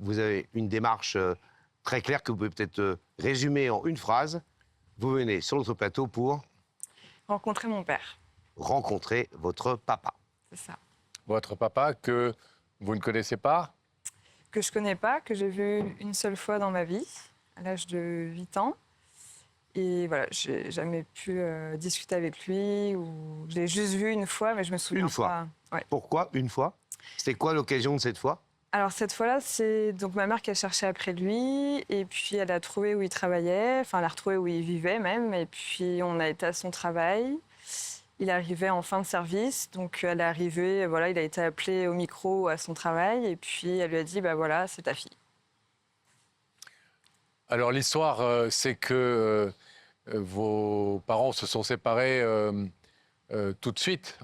vous avez une démarche très claire que vous pouvez peut-être résumer en une phrase. Vous venez sur notre plateau pour Rencontrer mon père, rencontrer votre papa. c'est ça. Votre papa que vous ne connaissez pas? Que je connais pas, que j'ai vu une seule fois dans ma vie, à l'âge de 8 ans. Et voilà, j'ai jamais pu discuter avec lui. Ou... Je l'ai juste vu une fois, mais je me souviens Une fois. pas. Ouais. Pourquoi une fois? C'était quoi l'occasion de cette fois? Alors cette fois-là, c'est donc ma mère qui a cherché après lui. Et puis elle a trouvé où il travaillait. Enfin, elle a retrouvé où il vivait même. Et puis on a été à son travail. Il arrivait en fin de service. Donc elle est arrivée, voilà, il a été appelé au micro à son travail. Et puis elle lui a dit, bah voilà, c'est ta fille. Alors l'histoire, c'est que vos parents se sont séparés tout de suite,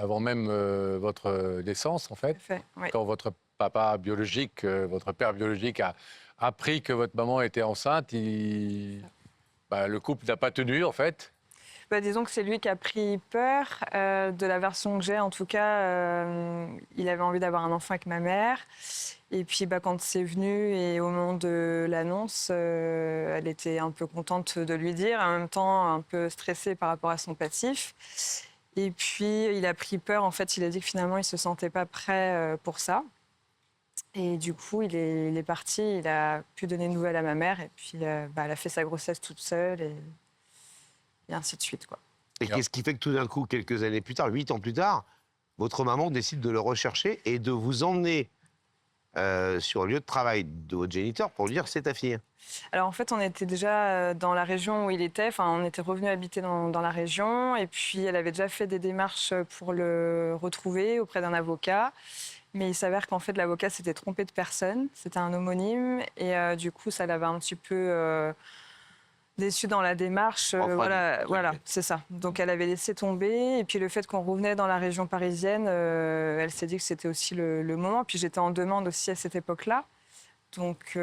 avant même votre naissance, en fait. Oui. Quand votre papa biologique, votre père biologique a appris que votre maman était enceinte, le couple n'a pas tenu, en fait. Bah, disons que c'est lui qui a pris peur. De la version que j'ai, en tout cas, il avait envie d'avoir un enfant avec ma mère. Et puis, quand c'est venu et au moment de l'annonce, elle était un peu contente de lui dire, en même temps un peu stressée par rapport à son passif. Et puis, il a pris peur. En fait, il a dit que finalement, il ne se sentait pas prêt pour ça. Et du coup, il est parti. Il a pu donner de nouvelles à ma mère. Et puis, elle a fait sa grossesse toute seule. Et ainsi de suite, quoi. Et qu'est-ce qui fait que tout d'un coup, quelques années plus tard, 8 ans plus tard, votre maman décide de le rechercher et de vous emmener sur le lieu de travail de votre géniteur pour lui dire c'est ta fille? Alors en fait, on était déjà dans la région où il était. Enfin, on était revenu habiter dans la région. Et puis, elle avait déjà fait des démarches pour le retrouver auprès d'un avocat. Mais il s'avère qu'en fait, l'avocat s'était trompé de personne. C'était un homonyme. Et du coup, ça l'avait un petit peu déçue dans la démarche. Voilà, c'est ça. Donc, elle avait laissé tomber. Et puis, le fait qu'on revenait dans la région parisienne, elle s'est dit que c'était aussi le moment. Puis, j'étais en demande aussi à cette époque-là. Donc,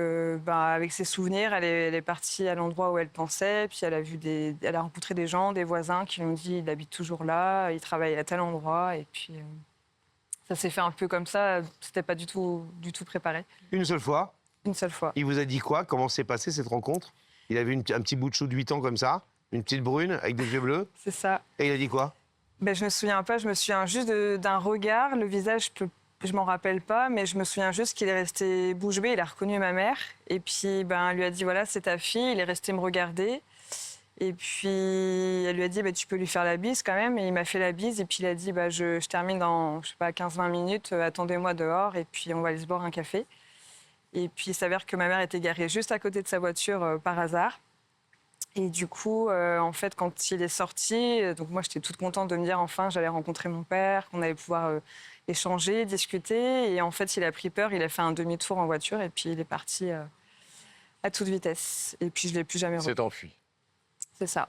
avec ses souvenirs, elle est partie à l'endroit où elle pensait. Puis, elle a rencontré des gens, des voisins qui lui ont dit il habite toujours là, il travaille à tel endroit. Et puis, ça s'est fait un peu comme ça. C'était pas du tout préparé. Une seule fois? Une seule fois. Il vous a dit quoi? Comment s'est passée cette rencontre? Il avait un petit bout de chou de 8 ans comme ça, une petite brune avec des yeux bleus. C'est ça. Et il a dit quoi? Je me souviens pas. Je me souviens juste d'un regard. Le visage, je m'en rappelle pas, mais je me souviens juste qu'il est resté bouche bée. Il a reconnu ma mère. Et puis, elle lui a dit voilà, c'est ta fille. Il est resté me regarder. Et puis, elle lui a dit tu peux lui faire la bise quand même. Et il m'a fait la bise. Et puis, il a dit je termine dans, je sais pas, 15-20 minutes. Attendez-moi dehors. Et puis, on va aller se boire un café. Et puis, il s'avère que ma mère était garée juste à côté de sa voiture par hasard. Et du coup, en fait, quand il est sorti, donc moi, j'étais toute contente de me dire enfin, j'allais rencontrer mon père, qu'on allait pouvoir échanger, discuter. Et en fait, il a pris peur, il a fait un demi-tour en voiture et puis il est parti à toute vitesse. Et puis, je ne l'ai plus jamais revu. C'est enfui. C'est ça.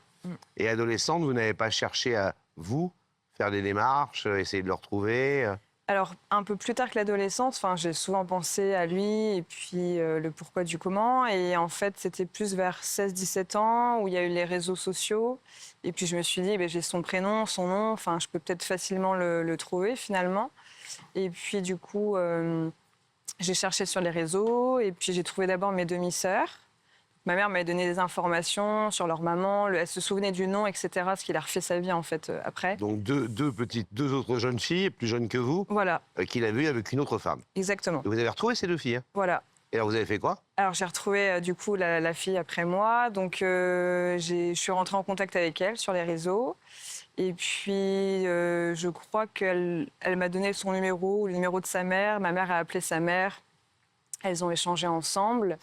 Et adolescente, vous n'avez pas cherché à, vous, faire des démarches, essayer de le retrouver? Alors, un peu plus tard que l'adolescence, j'ai souvent pensé à lui et puis le pourquoi du comment. Et en fait, c'était plus vers 16-17 ans où il y a eu les réseaux sociaux. Et puis, je me suis dit, j'ai son prénom, son nom. Je peux peut-être facilement le trouver finalement. Et puis, du coup, j'ai cherché sur les réseaux. Et puis, j'ai trouvé d'abord mes demi-sœurs. Ma mère m'avait donné des informations sur leur maman. Elle se souvenait du nom, etc. Ce qu'il a refait sa vie, en fait, après. Donc, deux autres jeunes filles, plus jeunes que vous, voilà. Qu'il a vues avec une autre femme. Exactement. Et vous avez retrouvé ces deux filles? Voilà. Et alors, vous avez fait quoi? Alors, j'ai retrouvé, du coup, la fille après moi. Donc, je suis rentrée en contact avec elle sur les réseaux. Et puis, je crois qu'elle m'a donné son numéro, le numéro de sa mère. Ma mère a appelé sa mère. Elles ont échangé ensemble.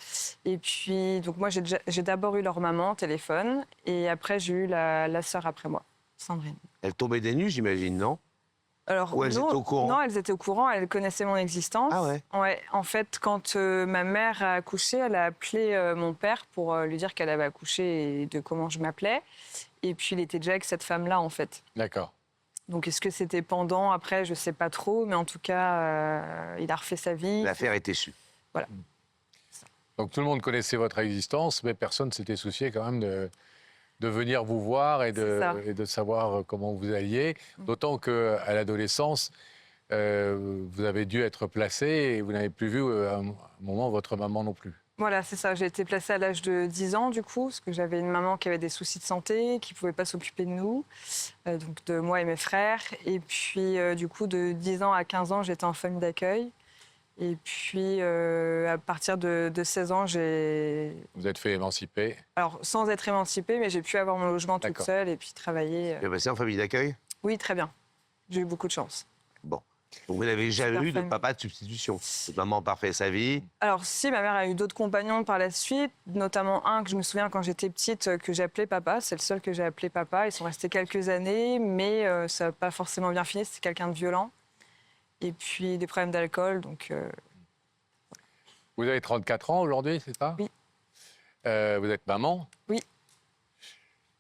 Et puis, donc moi, j'ai d'abord eu leur maman au téléphone. Et après, j'ai eu la sœur après moi, Sandrine. Elle tombait des nues, j'imagine, non? Alors, ou elles étaient au courant? Non, elles étaient au courant. Elles connaissaient mon existence. Ah ouais? Ouais. En fait, quand ma mère a accouché, elle a appelé mon père pour lui dire qu'elle avait accouché et de comment je m'appelais. Et puis, il était déjà avec cette femme-là, en fait. D'accord. Donc, est-ce que c'était pendant, après, je ne sais pas trop. Mais en tout cas, il a refait sa vie. L'affaire était su. Voilà. Donc tout le monde connaissait votre existence, mais personne ne s'était soucié quand même de venir vous voir et de savoir comment vous alliez. D'autant qu'à l'adolescence, vous avez dû être placé et vous n'avez plus vu à un moment votre maman non plus. Voilà, c'est ça. J'ai été placée à l'âge de 10 ans, du coup, parce que j'avais une maman qui avait des soucis de santé, qui ne pouvait pas s'occuper de nous, donc de moi et mes frères. Et puis, du coup, de 10 ans à 15 ans, j'étais en famille d'accueil. Et puis, à partir de 16 ans, Vous êtes fait émanciper. Alors, sans être émancipée, mais j'ai pu avoir mon logement toute D'accord. seule et puis travailler. Tu es passé en famille d'accueil? Oui, très bien. J'ai eu beaucoup de chance. Bon. Donc vous n'avez jamais Super eu de famille. papa de substitution. Votre maman a parfait sa vie. Alors, si, ma mère a eu d'autres compagnons par la suite, notamment un que je me souviens quand j'étais petite, que j'ai appelé papa. C'est le seul que j'ai appelé papa. Ils sont restés quelques années, mais ça n'a pas forcément bien fini. C'était quelqu'un de violent. Et puis, des problèmes d'alcool, donc... Vous avez 34 ans aujourd'hui, c'est ça? Oui. Vous êtes maman? Oui.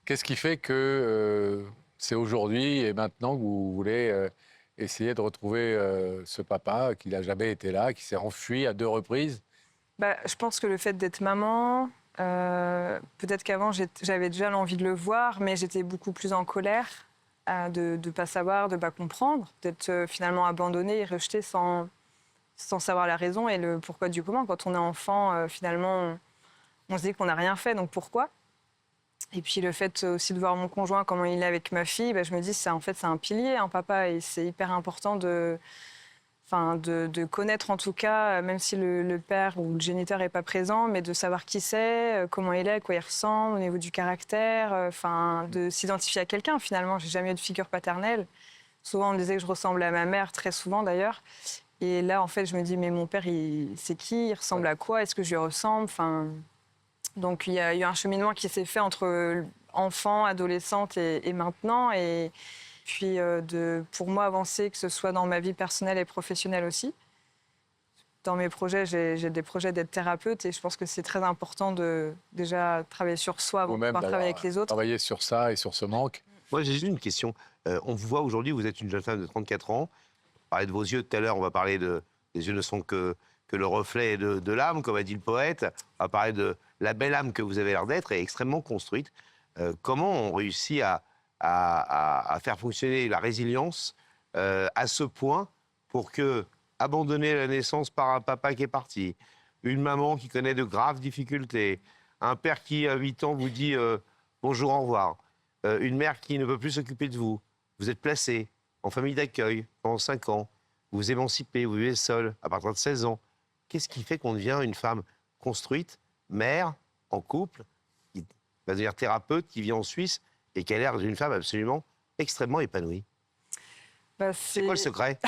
Qu'est-ce qui fait que c'est aujourd'hui et maintenant que vous voulez essayer de retrouver ce papa qui n'a jamais été là, qui s'est enfui à 2 reprises? Bah, je pense que le fait d'être maman, peut-être qu'avant j'avais déjà l'envie de le voir, mais j'étais beaucoup plus en colère de ne pas savoir, de ne pas comprendre, d'être finalement abandonnée et rejetée sans savoir la raison et le pourquoi du comment. Quand on est enfant, finalement, on se dit qu'on n'a rien fait, donc pourquoi? Et puis le fait aussi de voir mon conjoint, comment il est avec ma fille, bah, je me dis, en fait, c'est un pilier, un papa, et c'est hyper important de connaître en tout cas, même si le père ou le géniteur n'est pas présent, mais de savoir qui c'est, comment il est, à quoi il ressemble, au niveau du caractère, de s'identifier à quelqu'un finalement. J'ai jamais eu de figure paternelle. Souvent on me disait que je ressemblais à ma mère, très souvent d'ailleurs. Et là en fait je me dis, mais mon père, c'est qui? Il ressemble à quoi? Est-ce que je lui ressemble? Donc il y a eu un cheminement qui s'est fait entre enfant, adolescente et maintenant. Et puis pour moi avancer, que ce soit dans ma vie personnelle et professionnelle aussi. Dans mes projets, j'ai des projets d'être thérapeute et je pense que c'est très important de déjà travailler sur soi avant de Vous-même, pouvoir travailler avec les autres. travailler sur ça et sur ce manque. Moi, j'ai juste une question. On vous voit aujourd'hui, vous êtes une jeune femme de 34 ans. On parlait de vos yeux tout à l'heure, on va parler de... Les yeux ne sont que le reflet de l'âme, comme a dit le poète. On va parler de la belle âme que vous avez l'air d'être et extrêmement construite. Comment on réussit à faire fonctionner la résilience à ce point pour que, abandonner la naissance par un papa qui est parti, une maman qui connaît de graves difficultés, un père qui, à 8 ans, vous dit bonjour, au revoir, une mère qui ne peut plus s'occuper de vous, vous êtes placé en famille d'accueil pendant 5 ans, vous vous émancipez, vous vivez seul à partir de 16 ans. Qu'est-ce qui fait qu'on devient une femme construite, mère, en couple, qui va devenir thérapeute, qui vit en Suisse et qui a l'air d'une femme absolument extrêmement épanouie? Bah, C'est quoi le secret?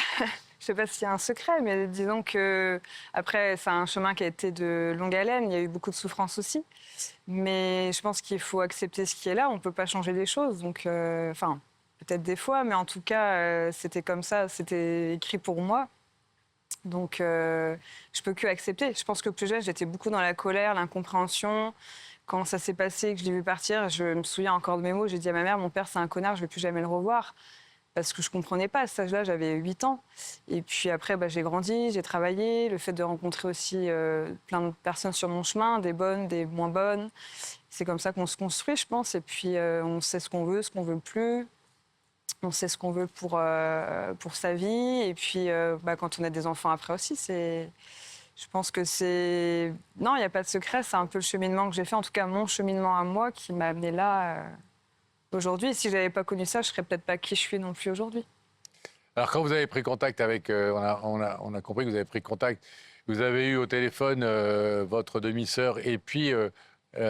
Je sais pas s'il y a un secret, mais disons que après c'est un chemin qui a été de longue haleine. Il y a eu beaucoup de souffrance aussi, mais je pense qu'il faut accepter ce qui est là. On peut pas changer les choses, donc peut-être des fois, mais en tout cas c'était comme ça, c'était écrit pour moi. Donc je peux que accepter. Je pense que plus jeune, j'étais beaucoup dans la colère, l'incompréhension. Quand ça s'est passé, que je l'ai vu partir, je me souviens encore de mes mots. J'ai dit à ma mère, mon père c'est un connard, je vais plus jamais le revoir. Parce que je ne comprenais pas, à cet âge-là, j'avais 8 ans. Et puis après, j'ai grandi, j'ai travaillé. Le fait de rencontrer aussi plein de personnes sur mon chemin, des bonnes, des moins bonnes. C'est comme ça qu'on se construit, je pense. Et puis, on sait ce qu'on veut plus. On sait ce qu'on veut pour sa vie. Et puis, quand on a des enfants après aussi, je pense que c'est... Non, il n'y a pas de secret. C'est un peu le cheminement que j'ai fait. En tout cas, mon cheminement à moi qui m'a amené là... Aujourd'hui, si je n'avais pas connu ça, je ne serais peut-être pas qui je suis non plus aujourd'hui. Alors, quand vous avez pris contact avec... on a compris que vous avez pris contact. Vous avez eu au téléphone votre demi-sœur et puis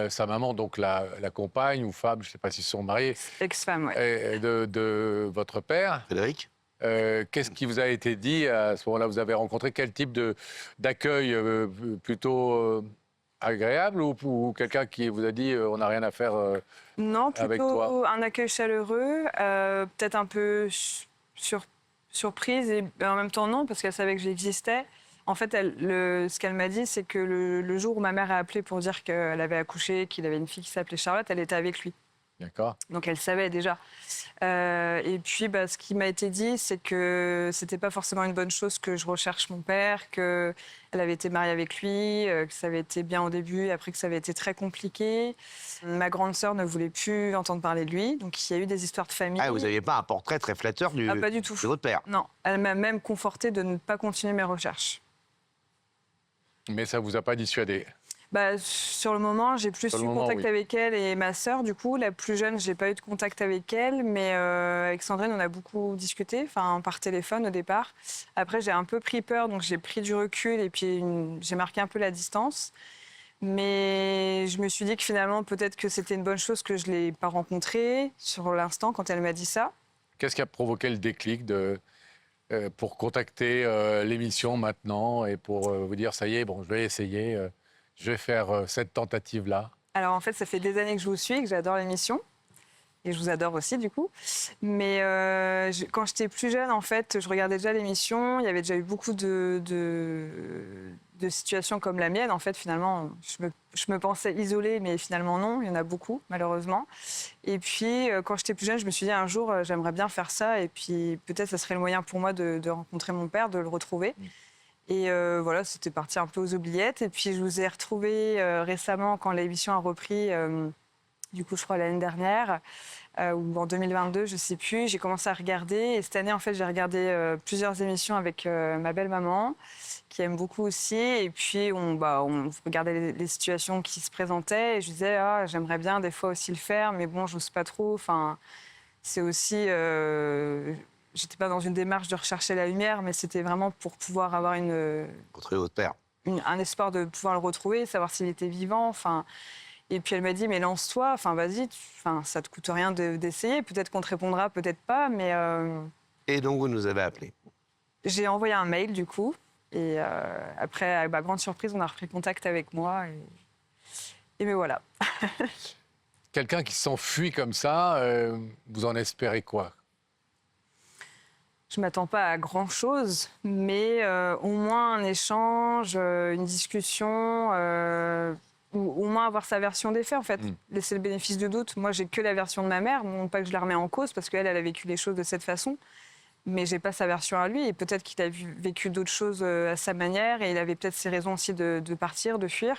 sa maman, donc la compagne ou femme, je ne sais pas s'ils sont mariés. Ex-femme, oui. De votre père. Frédéric? Qu'est-ce qui vous a été dit à ce moment-là? Vous avez rencontré quel type d'accueil plutôt agréable ou quelqu'un qui vous a dit on n'a rien à faire Non, avec plutôt toi? un accueil chaleureux, peut-être un peu surprise et en même temps non, parce qu'elle savait que j'existais. En fait, ce qu'elle m'a dit, c'est que le jour où ma mère a appelé pour dire qu'elle avait accouché, qu'il avait une fille qui s'appelait Charlotte, elle était avec lui. D'accord. Donc elle savait déjà. Et puis ce qui m'a été dit, c'est que c'était pas forcément une bonne chose que je recherche mon père, qu'elle avait été mariée avec lui, que ça avait été bien au début, et après que ça avait été très compliqué. Ma grande sœur ne voulait plus entendre parler de lui, donc il y a eu des histoires de famille. Ah, vous n'aviez pas un portrait très flatteur Ah, pas du tout. de votre père. Non, elle m'a même confortée de ne pas continuer mes recherches. Mais ça ne vous a pas dissuadé. Sur le moment, j'ai plus Sur eu le moment, contact oui. avec elle et ma sœur, du coup. La plus jeune, j'ai pas eu de contact avec elle, mais avec Sandrine, on a beaucoup discuté, par téléphone au départ. Après, j'ai un peu pris peur, donc j'ai pris du recul et puis j'ai marqué un peu la distance. Mais je me suis dit que finalement, peut-être que c'était une bonne chose que je ne l'ai pas rencontrée sur l'instant quand elle m'a dit ça. Qu'est-ce qui a provoqué le déclic pour contacter l'émission maintenant et pour vous dire, ça y est, bon, je vais essayer, je vais faire cette tentative-là? Alors en fait, ça fait des années que je vous suis, que j'adore l'émission. Et je vous adore aussi, du coup. Mais quand j'étais plus jeune, en fait, je regardais déjà l'émission. Il y avait déjà eu beaucoup de situations comme la mienne. En fait, finalement, je me pensais isolée, mais finalement, non. Il y en a beaucoup, malheureusement. Et puis, quand j'étais plus jeune, je me suis dit, un jour, j'aimerais bien faire ça. Et puis, peut-être, ça serait le moyen pour moi de rencontrer mon père, de le retrouver. Et voilà, c'était parti un peu aux oubliettes. Et puis, je vous ai retrouvé récemment, quand l'émission a repris... du coup, je crois l'année dernière, ou en 2022, je ne sais plus, j'ai commencé à regarder. Et cette année, en fait, j'ai regardé plusieurs émissions avec ma belle-maman, qui aime beaucoup aussi. Et puis, on regardait les situations qui se présentaient. Et je disais, j'aimerais bien des fois aussi le faire, mais bon, j'ose pas trop. Enfin, c'est aussi... j'étais pas dans une démarche de rechercher la lumière, mais c'était vraiment pour pouvoir avoir Retrouver votre père. un espoir de pouvoir le retrouver, savoir s'il était vivant. Enfin... Et puis elle m'a dit, mais lance-toi, vas-y, ça te coûte rien d'essayer. Peut-être qu'on te répondra, peut-être pas, mais... Et donc, vous nous avez appelé. J'ai envoyé un mail, du coup. Et après, à ma grande surprise, on a repris contact avec moi. Et me voilà. Quelqu'un qui s'enfuit comme ça, vous en espérez quoi? Je ne m'attends pas à grand-chose, mais au moins un échange, une discussion... ou au moins avoir sa version des faits, en fait. Laisser le bénéfice du doute. Moi, j'ai que la version de ma mère. Non pas que je la remets en cause, parce qu'elle, elle a vécu les choses de cette façon. Mais j'ai pas sa version à lui. Et peut-être qu'il a vécu d'autres choses à sa manière. Et il avait peut-être ses raisons aussi de partir, de fuir.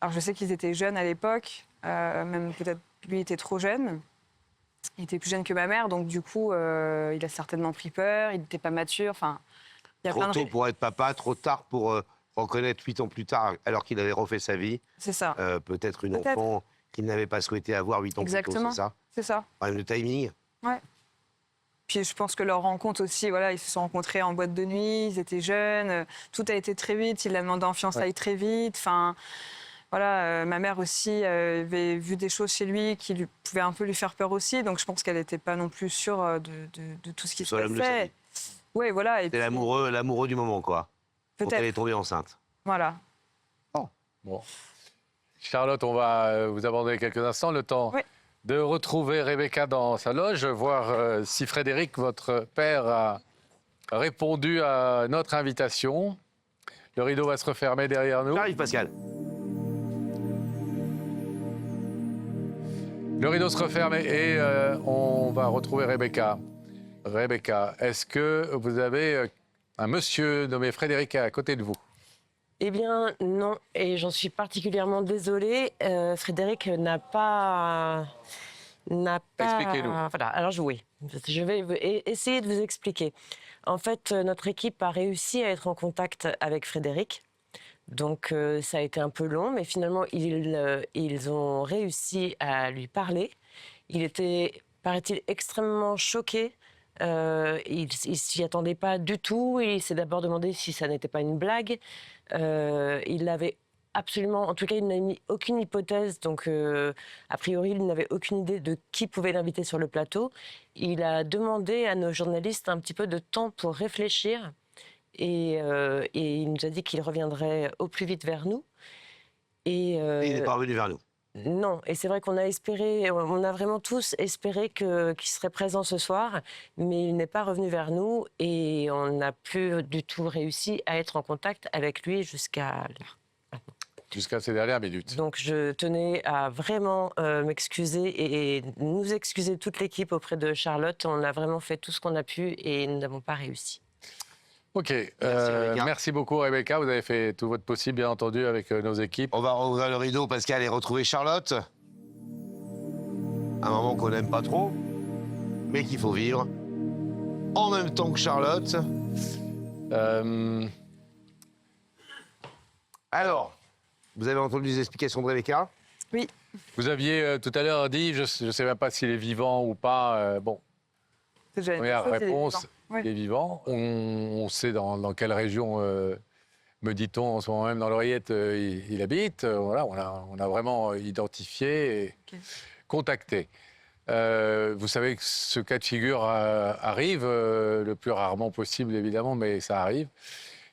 Alors, je sais qu'ils étaient jeunes à l'époque. Même peut-être lui était trop jeune. Il était plus jeune que ma mère. Donc, du coup, il a certainement pris peur. Il n'était pas mature. Enfin, il y a Trop plein de... tôt pour être papa, trop tard pour reconnaître 8 ans plus tard, alors qu'il avait refait sa vie. C'est ça. Peut-être une Peut-être. enfant qu'il n'avait pas souhaité avoir 8 ans Exactement. plus tôt, c'est ça? C'est ça. Problème de timing. Ouais. Puis je pense que leur rencontre aussi, voilà, ils se sont rencontrés en boîte de nuit, ils étaient jeunes, tout a été très vite, il l'a demandé en fiançailles très vite. Enfin, voilà, ma mère aussi avait vu des choses chez lui qui pouvaient un peu lui faire peur aussi, donc je pense qu'elle n'était pas non plus sûre de tout ce qui se Soit l'homme de sa passait. vie. Oui, voilà. C'est l'amoureux du moment, quoi. Quand elle est Peut-être. tombée enceinte. Voilà. Bon. Charlotte, on va vous aborder quelques instants, le temps Oui. de retrouver Rebecca dans sa loge, voir si Frédéric, votre père, a répondu à notre invitation. Le rideau va se refermer derrière nous. J'arrive, Pascal. Le rideau se referme et on va retrouver Rebecca. Rebecca, est-ce que vous avez un monsieur nommé Frédéric à côté de vous? Eh bien, non, et j'en suis particulièrement désolée. Frédéric n'a pas... Expliquez-nous. Voilà, alors oui, je vais essayer de vous expliquer. En fait, notre équipe a réussi à être en contact avec Frédéric. Donc, ça a été un peu long, mais finalement, ils ont réussi à lui parler. Il était, paraît-il, extrêmement choqué. Il ne s'y attendait pas du tout. Il s'est d'abord demandé si ça n'était pas une blague. Il n'avait absolument, en tout cas, il n'a mis aucune hypothèse. Donc, a priori, il n'avait aucune idée de qui pouvait l'inviter sur le plateau. Il a demandé à nos journalistes un petit peu de temps pour réfléchir. Et il nous a dit qu'il reviendrait au plus vite vers nous. Et il n'est pas revenu vers nous. Non, et c'est vrai qu'on a espéré, on a vraiment tous espéré qu'il serait présent ce soir, mais il n'est pas revenu vers nous et on n'a plus du tout réussi à être en contact avec lui jusqu'à l'heure. Jusqu'à ces dernières minutes. Donc je tenais à vraiment m'excuser et nous excuser toute l'équipe auprès de Charlotte. On a vraiment fait tout ce qu'on a pu et nous n'avons pas réussi. Ok, Rebecca. merci beaucoup Rebecca, vous avez fait tout votre possible bien entendu avec nos équipes. On va rouvrir le rideau, Pascal, et retrouver Charlotte. Un moment qu'on n'aime pas trop, mais qu'il faut vivre. En même temps que Charlotte. Euh, Alors, vous avez entendu les explications de Rebecca? Oui, vous aviez tout à l'heure dit, je ne sais même pas s'il est vivant ou pas, bon, c'est déjà une première chose, il est réponse, vivant. Ouais. il est vivant. On sait dans quelle région, me dit-on en ce moment même dans l'oreillette, il habite. Voilà, on a vraiment identifié et Ok. contacté. Vous savez que ce cas de figure arrive, le plus rarement possible évidemment, mais ça arrive.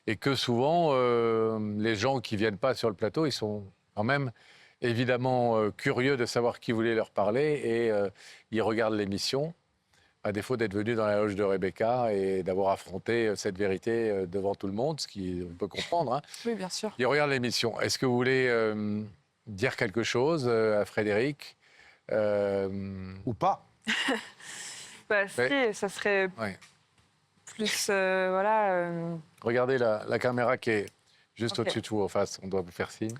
Et que souvent, les gens qui ne viennent pas sur le plateau, ils sont quand même évidemment curieux de savoir qui voulait leur parler et ils regardent l'émission, à défaut d'être venus dans la loge de Rebecca et d'avoir affronté cette vérité devant tout le monde, ce qu'on peut comprendre. Hein. Oui, bien sûr. Ils regardent l'émission. Est-ce que vous voulez dire quelque chose à Frédéric Ou pas? Bah, si, ça serait Ouais. plus, voilà... Regardez la caméra qui est juste Ok. au-dessus de vous en face. On doit vous faire signe.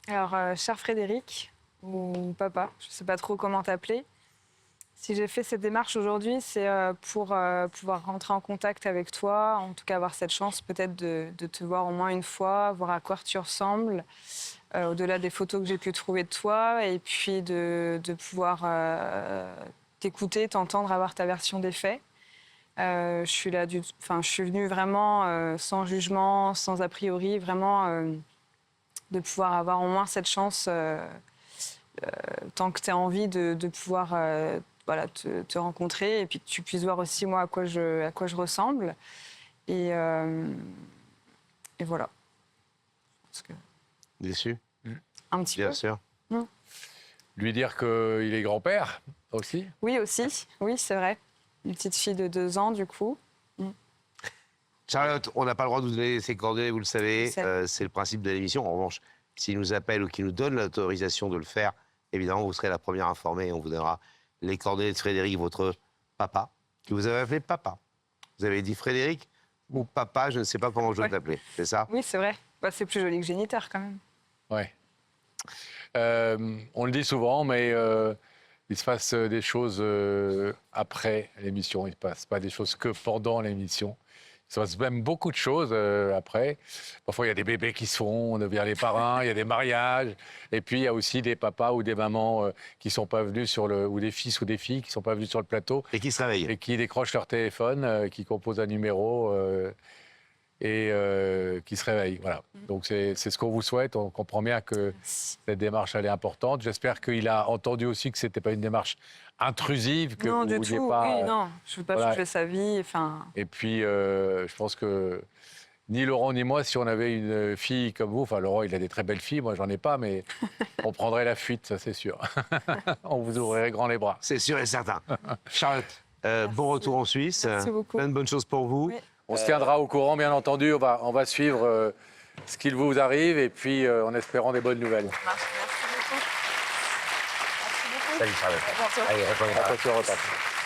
Alors, cher Frédéric, ou papa, je ne sais pas trop comment t'appeler, si j'ai fait cette démarche aujourd'hui, c'est pour pouvoir rentrer en contact avec toi, en tout cas avoir cette chance peut-être de te voir au moins une fois, voir à quoi tu ressembles, au-delà des photos que j'ai pu trouver de toi, et puis de pouvoir t'écouter, t'entendre, avoir ta version des faits. Je suis là, je suis venue vraiment sans jugement, sans a priori, vraiment de pouvoir avoir au moins cette chance, tant que tu as envie de pouvoir voilà, te rencontrer et puis que tu puisses voir aussi moi à quoi je ressemble. Et voilà. Parce que, Déçu? un petit Bien peu. sûr. Lui dire qu'il est grand-père aussi. Oui, aussi. Oui, c'est vrai. Une petite fille de 2 ans, du coup. Charlotte, on n'a pas le droit de vous donner ses coordonnées, vous le savez. Je sais. C'est le principe de l'émission. En revanche, s'il nous appelle ou qu'il nous donne l'autorisation de le faire, évidemment, vous serez la première informée et on vous donnera les coordonnées de Frédéric, votre papa, que vous avez appelé papa. Vous avez dit Frédéric ou papa, je ne sais pas comment je dois Ouais. t'appeler. C'est ça? Oui, c'est vrai. Bah, c'est plus joli que géniteur, quand même. Ouais. On le dit souvent, mais il se passe des choses après l'émission. Il ne se passe pas des choses que pendant l'émission. Il se passe même beaucoup de choses après. Parfois, il y a des bébés qui se font, on devient les parrains, il y a des mariages. Et puis, il y a aussi des papas ou des mamans qui ne sont pas venus ou des fils ou des filles qui ne sont pas venus sur le plateau Et qui se réveille. et qui décrochent leur téléphone, qui composent un numéro et qui se réveillent. Voilà. Donc, c'est ce qu'on vous souhaite. On comprend bien que cette démarche, elle est importante. J'espère qu'il a entendu aussi que ce n'était pas une démarche intrusive, que Non, vous du vouliez tout. pas... Oui, non. Je ne veux pas voilà. changer sa vie. Enfin, Et puis, je pense que ni Laurent ni moi, si on avait une fille comme vous, enfin Laurent, il a des très belles filles, moi j'en ai pas, mais on prendrait la fuite, ça c'est sûr. On vous ouvrirait grand les bras. C'est sûr et certain. Charlotte, bon retour en Suisse. Merci beaucoup. Plein de bonnes choses pour vous. Oui. On se tiendra au courant, bien entendu. On va suivre ce qu'il vous arrive et puis en espérant des bonnes nouvelles. Merci beaucoup. Merci beaucoup. Salut Charlotte. À bientôt. Allez, reprenez. Attention, repas.